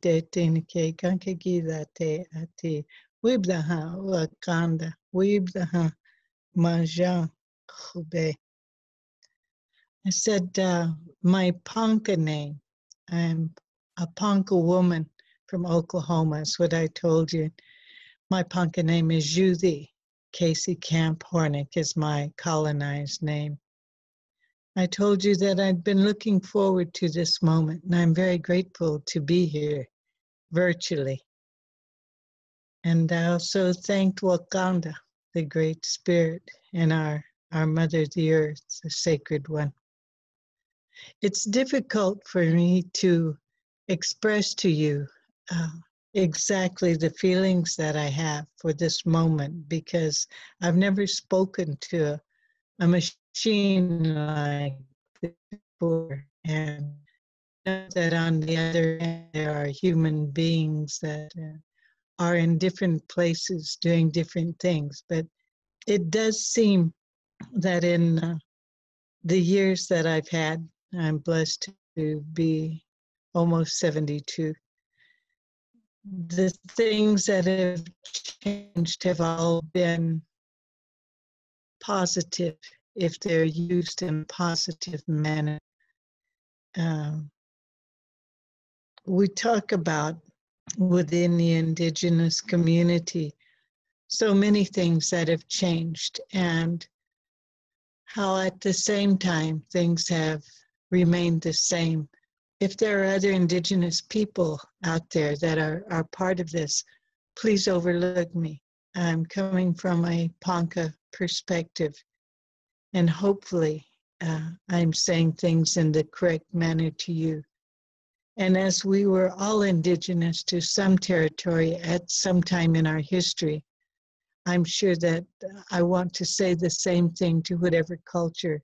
te tinike kankagila te ati wibdaha wakanda wibdaha maja khube. I said, my Ponca name, I'm a Ponca woman from Oklahoma, is what I told you. My Ponca name is Judy. Casey Camp Horinek is my colonized name. I told you that I'd been looking forward to this moment, and I'm very grateful to be here virtually. And I also thanked Wakanda, the Great Spirit, and our Mother, the Earth, the Sacred One. It's difficult for me to express to you exactly the feelings that I have for this moment, because I've never spoken to a machine like this before, and know that on the other end there are human beings that are in different places doing different things. But it does seem that in the years that I've had, I'm blessed to be almost 72. The things that have changed have all been positive if they're used in a positive manner. We talk about within the Indigenous community so many things that have changed, and how at the same time things have remained the same. If there are other Indigenous people out there that are part of this, please overlook me. I'm coming from a Ponca perspective, and hopefully I'm saying things in the correct manner to you. And as we were all Indigenous to some territory at some time in our history, I'm sure that I want to say the same thing to whatever culture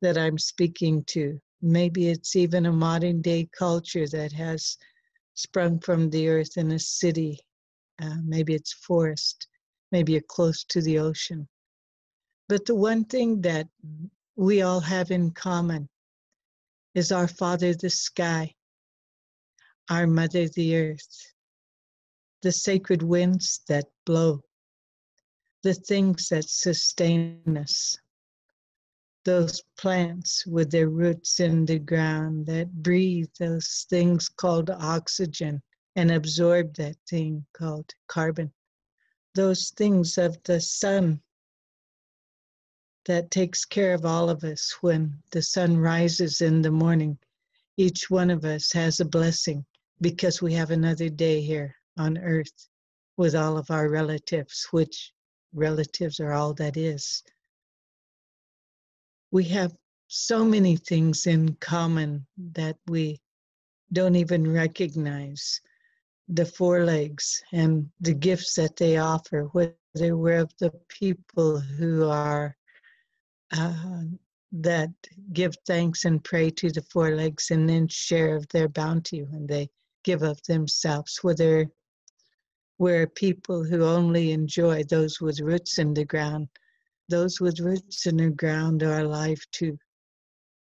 that I'm speaking to. Maybe it's even a modern day culture that has sprung from the earth in a city. Maybe it's forest. Maybe you're close to the ocean. But the one thing that we all have in common is our Father, the sky, our Mother, the earth, the sacred winds that blow, the things that sustain us, those plants with their roots in the ground that breathe those things called oxygen and absorb that thing called carbon, those things of the sun that takes care of all of us. When the sun rises in the morning, each one of us has a blessing because we have another day here on earth with all of our relatives, which relatives are all that is. We have so many things in common that we don't even recognize. The four legs and the gifts that they offer, whether we're of the people who are that give thanks and pray to the four legs and then share of their bounty when they give of themselves, whether we're people who only enjoy those with roots in the ground. Those with roots in the ground are alive too,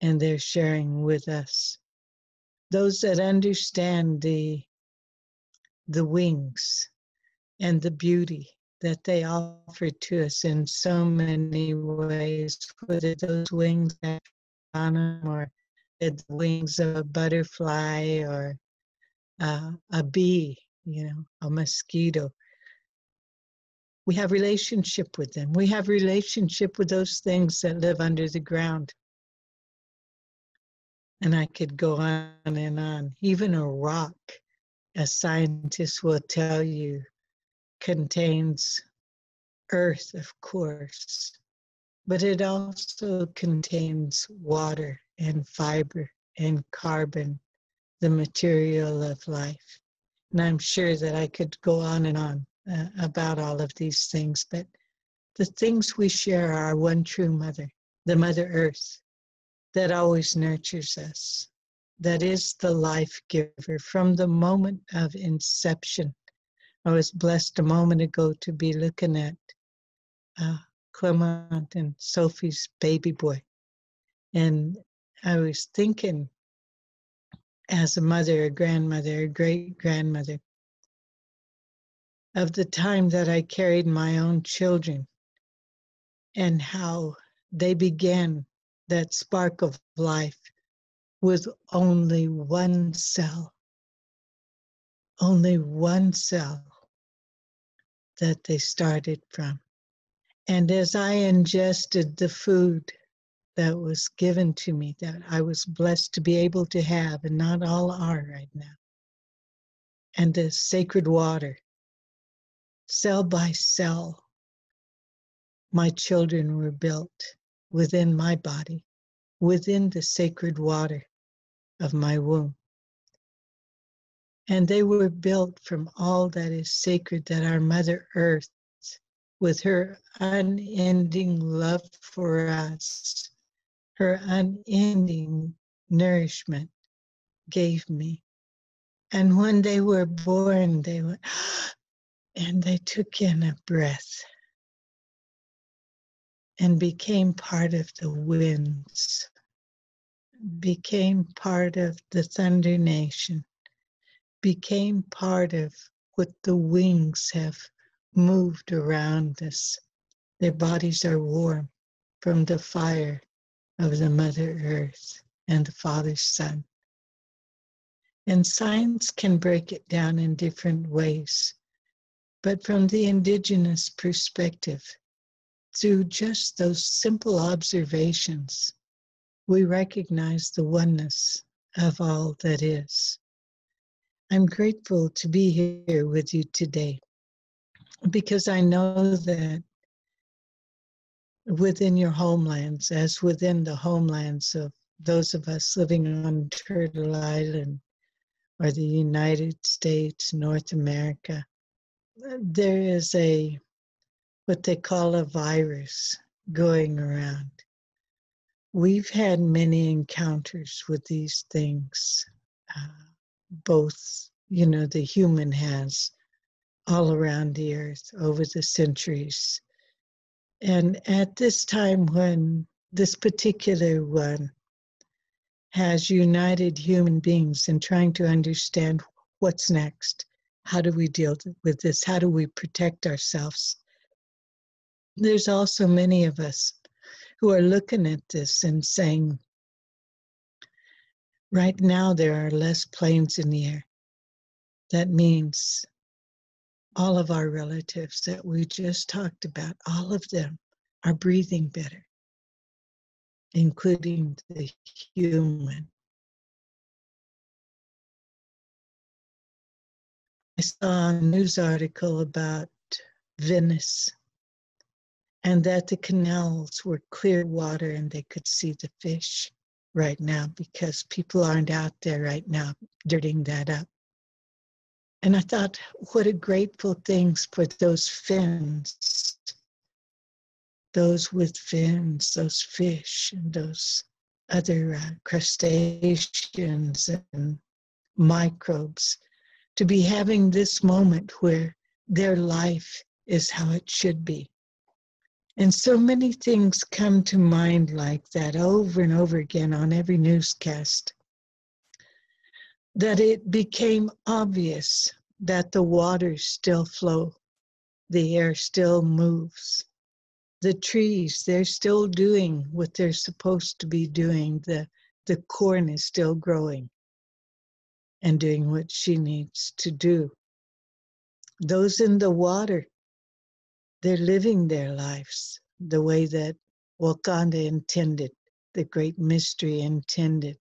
and they're sharing with us. Those that understand the wings and the beauty that they offer to us in so many ways, whether those wings that on them or the wings of a butterfly or a bee, a mosquito. We have relationship with them. We have relationship with those things that live under the ground. And I could go on and on. Even a rock, a scientist will tell you, contains earth, of course, but it also contains water and fiber and carbon, the material of life. And I'm sure that I could go on and on about all of these things, but the things we share are one true mother, the Mother Earth, that always nurtures us, that is the life giver from the moment of inception. I was blessed a moment ago to be looking at Clement and Sophie's baby boy. And I was thinking as a mother, a grandmother, a great-grandmother, of the time that I carried my own children and how they began that spark of life with only one cell that they started from. And as I ingested the food that was given to me, that I was blessed to be able to have, and not all are right now, and the sacred water, cell by cell, my children were built within my body, within the sacred water of my womb. And they were built from all that is sacred that our Mother Earth, with her unending love for us, her unending nourishment, gave me. And when they were born, they went, and they took in a breath and became part of the winds, became part of the Thunder Nation, became part of what the wings have moved around us. Their bodies are warm from the fire of the Mother Earth and the Father Son. And science can break it down in different ways. But from the Indigenous perspective, through just those simple observations, we recognize the oneness of all that is. I'm grateful to be here with you today because I know that within your homelands, as within the homelands of those of us living on Turtle Island or the United States, North America, there is what they call a virus going around. We've had many encounters with these things, both, the human has all around the earth over the centuries. And at this time when this particular one has united human beings in trying to understand what's next, how do we deal with this? How do we protect ourselves? There's also many of us who are looking at this and saying, right now there are less planes in the air. That means all of our relatives that we just talked about, all of them are breathing better, including the human. I saw a news article about Venice and that the canals were clear water and they could see the fish right now because people aren't out there right now dirtying that up. And I thought, what a grateful things for those fins, those with fins, those fish and those other crustaceans and microbes to be having this moment where their life is how it should be. And so many things come to mind like that over and over again on every newscast, that it became obvious that the waters still flow, the air still moves, the trees, they're still doing what they're supposed to be doing, the corn is still growing and doing what she needs to do. Those in the water, they're living their lives the way that Wakanda intended, the great mystery intended.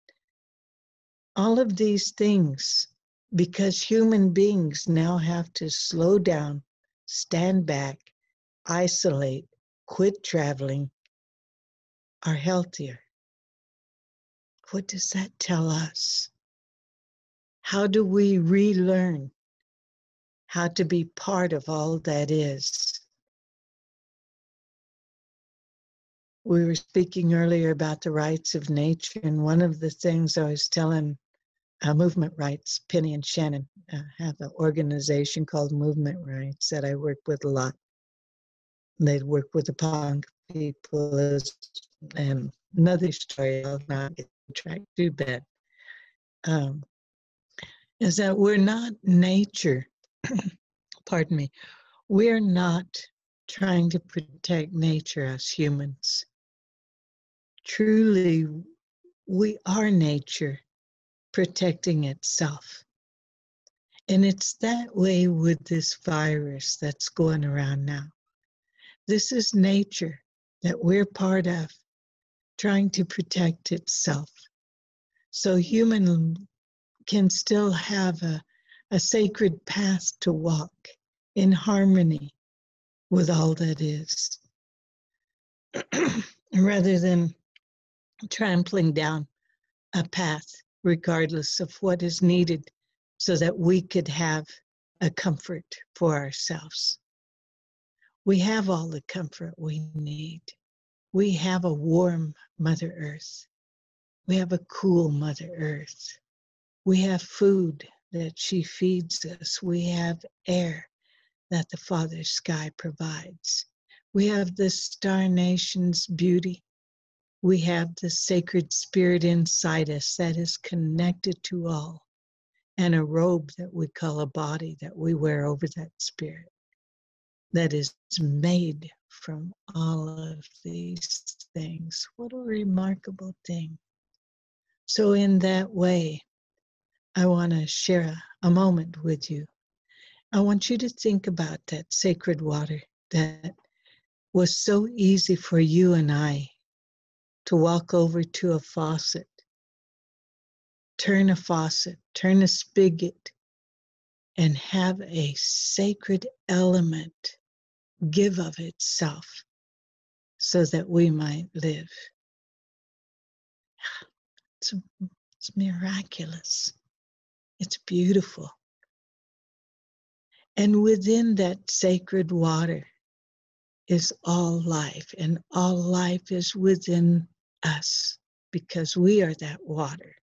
All of these things, because human beings now have to slow down, stand back, isolate, quit traveling, are healthier. What does that tell us? How do we relearn how to be part of all that is? We were speaking earlier about the rights of nature, and one of the things I was telling Movement Rights, Penny and Shannon have an organization called Movement Rights that I work with a lot. They work with the punk people, and another story I'll not get tracked too bad. is that we're not nature. Pardon me. We're not trying to protect nature as humans. Truly, we are nature protecting itself. And it's that way with this virus that's going around now. This is nature that we're part of, trying to protect itself. So human can still have a sacred path to walk in harmony with all that is, rather than trampling down a path, regardless of what is needed, so that we could have a comfort for ourselves. We have all the comfort we need. We have a warm Mother Earth. We have a cool Mother Earth. We have food that she feeds us. We have air that the Father Sky provides. We have the Star Nation's beauty. We have the sacred spirit inside us that is connected to all, and a robe that we call a body that we wear over that spirit that is made from all of these things. What a remarkable thing. So in that way, I want to share a moment with you. I want you to think about that sacred water that was so easy for you and I to walk over to a faucet, turn a spigot, and have a sacred element give of itself so that we might live. It's miraculous. It's beautiful. And within that sacred water is all life, and all life is within us because we are that water.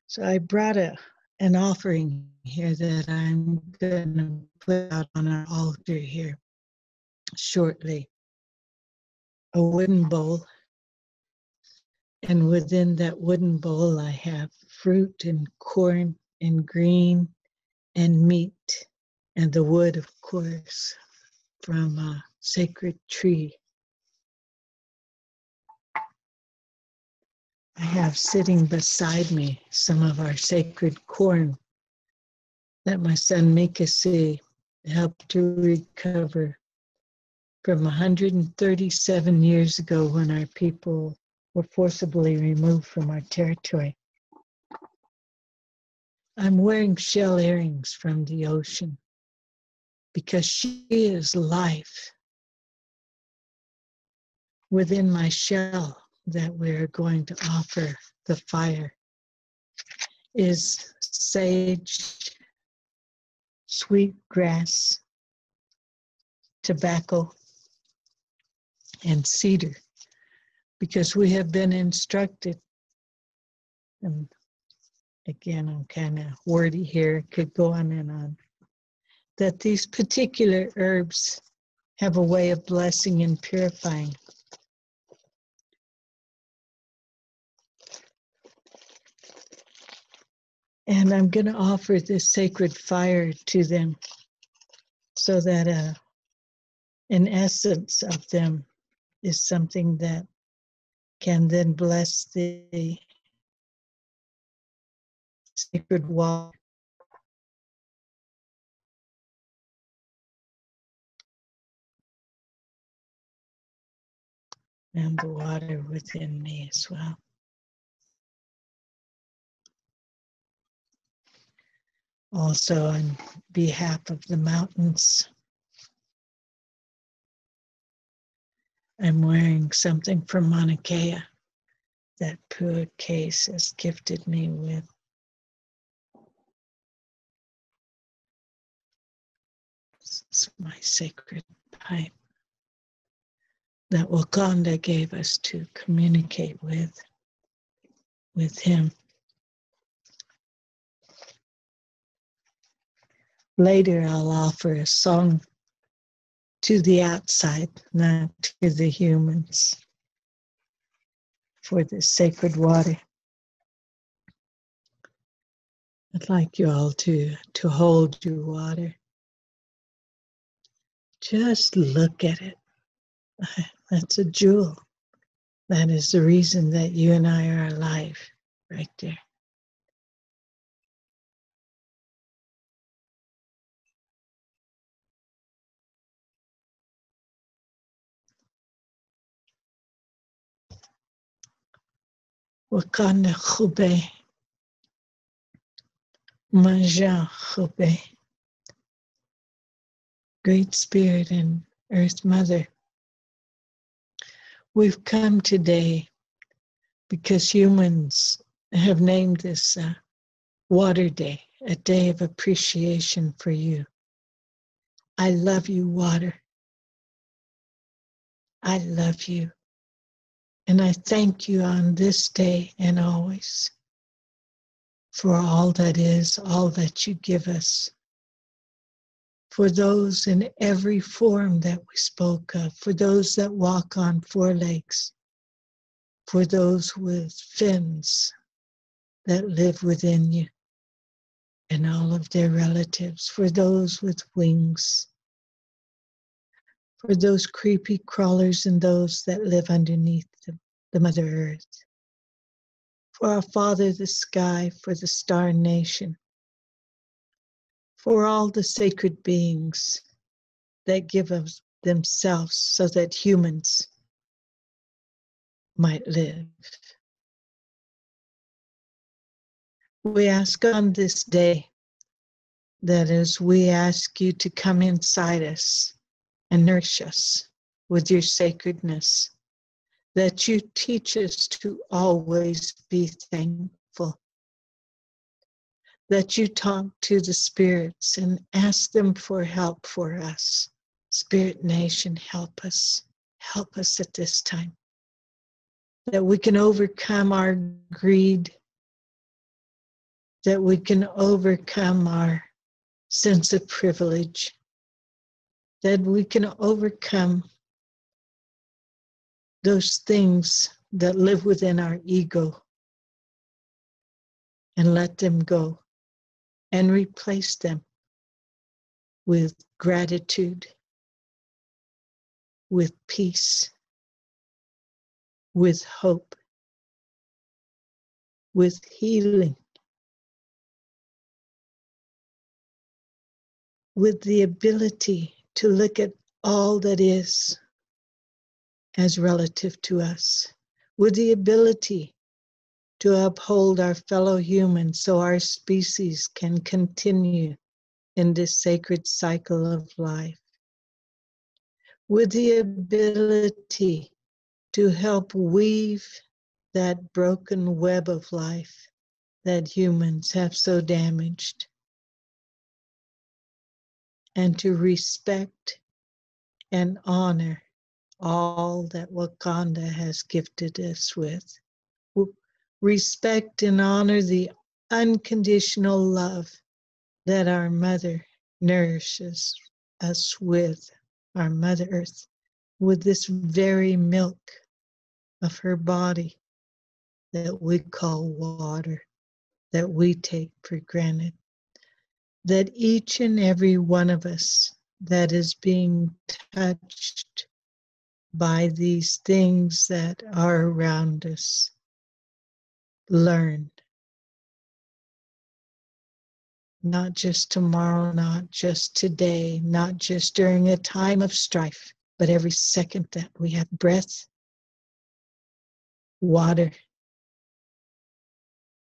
So I brought an offering here that I'm going to put out on our altar here shortly. A wooden bowl. And within that wooden bowl, I have fruit and corn and green and meat, and the wood, of course, from a sacred tree. I have sitting beside me some of our sacred corn that my son Mikasi helped to recover from 137 years ago when our people were forcibly removed from our territory. I'm wearing shell earrings from the ocean because she is life. Within my shell that we're going to offer the fire is sage, sweet grass, tobacco, and cedar, because we have been instructed, and again, I'm kind of wordy here, could go on and on, that these particular herbs have a way of blessing and purifying. And I'm going to offer this sacred fire to them so that an essence of them is something that can then bless the sacred water. And the water within me as well. Also, on behalf of the mountains, I'm wearing something from Mauna Kea that Pua Case has gifted me with. This is my sacred pipe that Wakanda gave us to communicate with him. Later, I'll offer a song to the outside, not to the humans, for the sacred water. I'd like you all to hold your water. Just look at it. That's a jewel. That is the reason that you and I are alive, right there. Wakanda Khube, Maja Khube, Great Spirit and Earth Mother. We've come today because humans have named this Water Day, a day of appreciation for you. I love you, water. I love you. And I thank you on this day and always for all that is, all that you give us. For those in every form that we spoke of, for those that walk on four legs, for those with fins that live within you and all of their relatives, for those with wings, for those creepy crawlers and those that live underneath the Mother Earth, for our Father the Sky, for the Star Nation, for all the sacred beings that give of themselves so that humans might live. We ask on this day that as we ask you to come inside us and nourish us with your sacredness, that you teach us to always be thankful, that you talk to the spirits and ask them for help for us. Spirit Nation, help us at this time, that we can overcome our greed, that we can overcome our sense of privilege, that we can overcome those things that live within our ego and let them go and replace them with gratitude, with peace, with hope, with healing, with the ability to look at all that is as relative to us, with the ability to uphold our fellow humans so our species can continue in this sacred cycle of life, with the ability to help weave that broken web of life that humans have so damaged, and to respect and honor all that Wakanda has gifted us with. Respect and honor the unconditional love that our Mother nourishes us with, our Mother Earth, with this very milk of her body that we call water, that we take for granted. That each and every one of us that is being touched by these things that are around us learn. Not just tomorrow, not just today, not just during a time of strife, but every second that we have breath, water,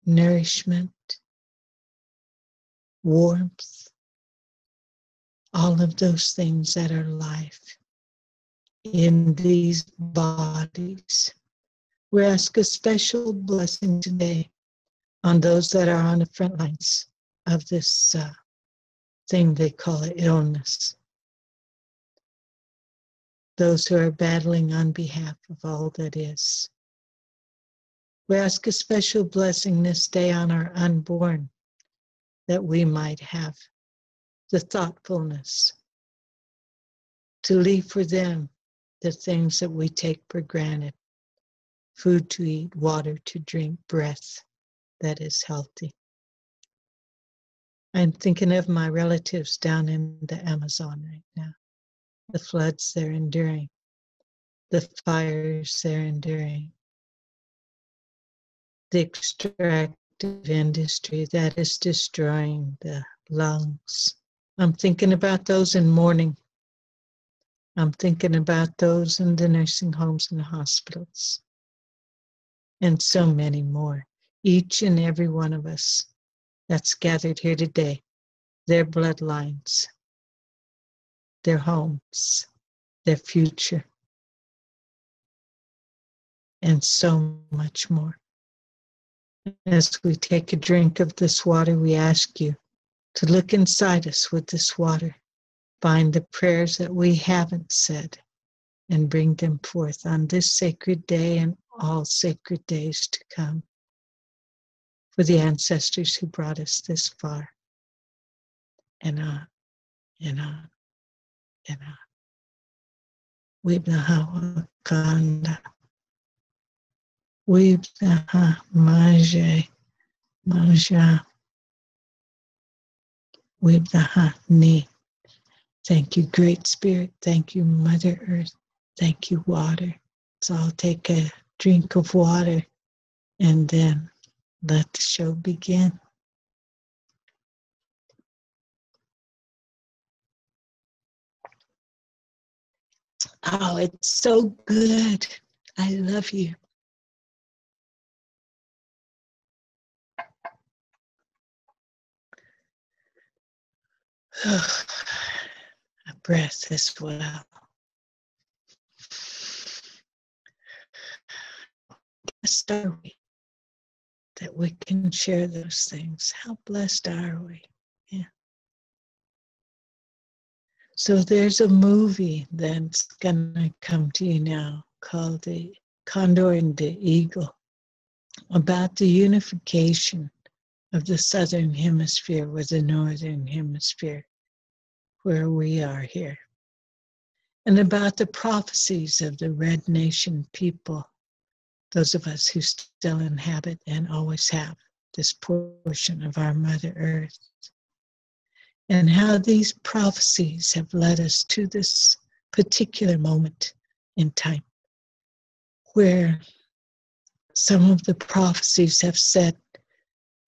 nourishment, warmth, all of those things that are life in these bodies. We ask a special blessing today on those that are on the front lines of this thing they call it illness. Those who are battling on behalf of all that is. We ask a special blessing this day on our unborn, that we might have the thoughtfulness to leave for them the things that we take for granted: food to eat, water to drink, breath that is healthy. I'm thinking of my relatives down in the Amazon right now, the floods they're enduring, the fires they're enduring, the extractive industry that is destroying the lungs. I'm thinking about those in mourning. I'm thinking about those in the nursing homes and the hospitals, and so many more. Each and every one of us that's gathered here today, their bloodlines, their homes, their future, and so much more. As we take a drink of this water, we ask you to look inside us with this water, find the prayers that we haven't said, and bring them forth on this sacred day and all sacred days to come, for the ancestors who brought us this far, and on, and on, and on. Wibnaha Wakanda, Wibnaha Maje, Maja, Wibnaha Ni. Thank you, Great Spirit. Thank you, Mother Earth. Thank you, water. So I'll take a drink of water and then let the show begin. Oh, it's so good. I love you. A breath as well. Blessed are we that we can share those things. How blessed are we? Yeah. So there's a movie that's gonna come to you now called The Condor and the Eagle, about the unification of the Southern Hemisphere with the Northern Hemisphere, where we are here, and about the prophecies of the Red Nation people, those of us who still inhabit and always have this portion of our Mother Earth, and how these prophecies have led us to this particular moment in time, where some of the prophecies have said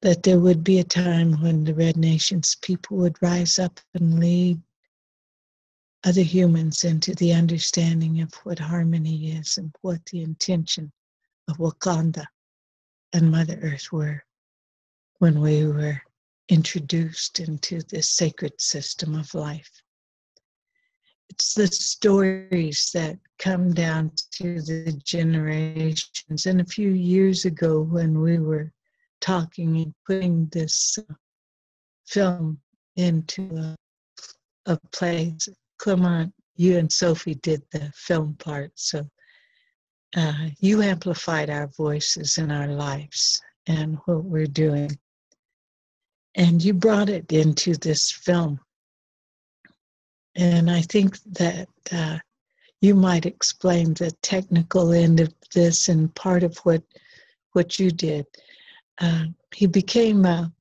that there would be a time when the Red Nations people would rise up and lead other humans into the understanding of what harmony is and what the intention of Wakanda and Mother Earth were when we were introduced into this sacred system of life. It's the stories that come down to the generations. And a few years ago, when we were talking and putting this film into a play, Clement, you and Sophie did the film part, so you amplified our voices in our lives and what we're doing. And you brought it into this film. And I think that you might explain the technical end of this and part of what you did. He became a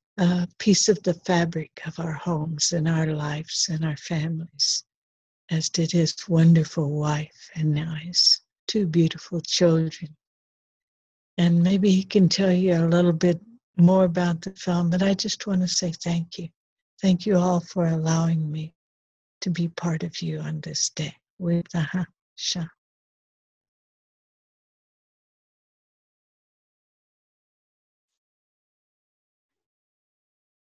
piece of the fabric of our homes and our lives and our families, as did his wonderful wife and now his two beautiful children. And maybe he can tell you a little bit more about the film, but I just want to say thank you. Thank you all for allowing me to be part of you on this day. With the